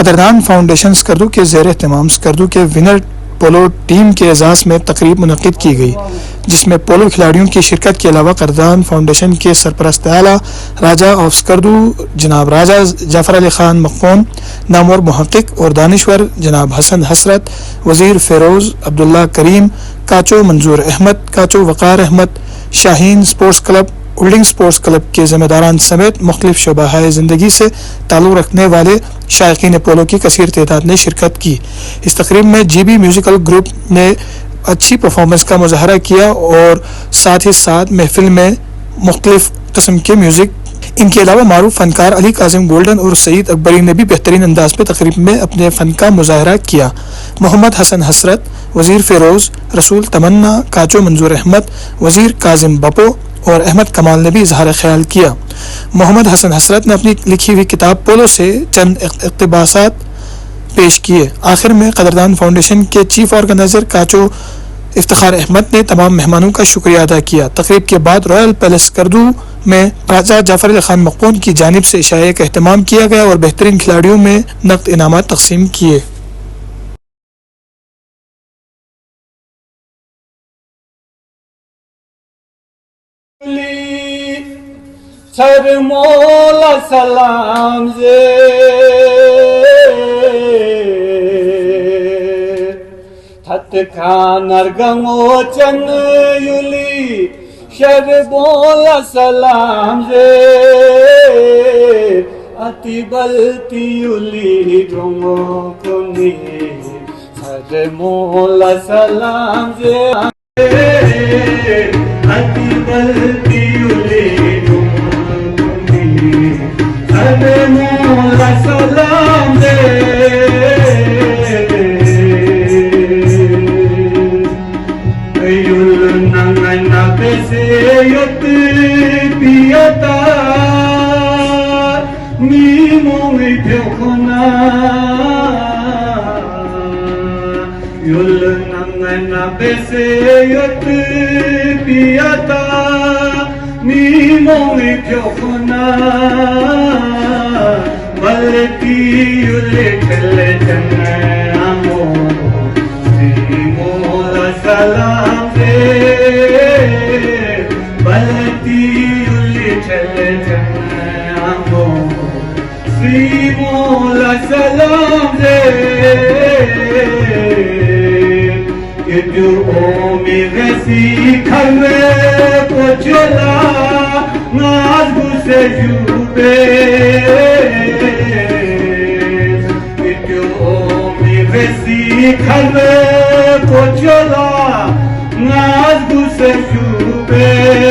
कदरदान foundation Skardu के ज़ेर एहतमाम स्कर्दू के विनर पोलो टीम के एजाज़ में तकरीब मुनक़िद की गई, जिसमें पोलो खिलाड़ियों की शिरकत के अलावा कदरदान फाउंडेशन के सरपरस्त आला राजा ऑफ स्कर्दू जनाब राजा जाफ़र अली ख़ान मक़फ़ून, नामवर मुहक़्क़िक़ और दानिश्वर जनाब हसन हसरत, वज़ीर फ़िरोज़ अब्दुल्ला करीम, काचो Manzoor Ahmad, Kacho Waqar Ahmad, Shaheen sports club, holding sports club के ज़िम्मेदारान समेत मुख्तलिफ शोबाए ज़िंदगी से ताल्लुक़ रखने वाले शायकीन पोलो की कसीर तादाद ने शिरकत की। इस तकरीब में GB म्यूज़िकल ग्रुप ने अच्छी परफॉर्मेंस का मुज़ाहरा किया और साथ ही साथ महफिल में मुख्तलिफ किस्म के म्यूज़िक। इनके अलावा मारूफ फ़नकार अली काजिम गोल्डन और सईद अकबरी ने भी बेहतरीन अंदाज में तकरीब में अपने फ़न का मुज़ाहरा किया। मोहम्मद हसन हसरत, वज़ीर फ़िरोज़, रसूल तमन्ना, काचो मंजूर अहमद, वज़ीर काजिम बपो और अहमद कमाल ने भी इजहार ख्याल किया। मोहम्मद हसन हसरत ने अपनी लिखी हुई किताब पोलो से चंद इक़्तिबासात पेश किए। आखिर में कदरदान फाउंडेशन के चीफ ऑर्गेनाइजर काचो इफ्तिखार अहमद ने तमाम मेहमानों का शुक्रिया अदा किया। तकरीब के बाद रॉयल पैलेस स्कर्दू में राजा जाफ़र अली ख़ान मक़फ़ून की जानिब से इशाए का एहतमाम किया गया और बेहतरीन खिलाड़ियों में नक़द इनामात तक़सीम किए। सर मौला सलाम जे थत खानर गंगो चन युली शर मौला सलाम जे अति बलती युली गंगो कुनी सर मौला सलाम जे अति बलती युली मौला सलाम दे युल नंगना पैसे युत पियता मीमो मिठो खुना युल नंगना पैसे युत पियता मीमो मिठो खुना बलती युले चले चन्ने आमो मौला सलाम दे बलती युले चले चन्ने आमो मौला सलाम दे ये जो मेरे सीखर में पोचला नाज गुसे जुबे सीखर पोचला नाज गुसे जुबे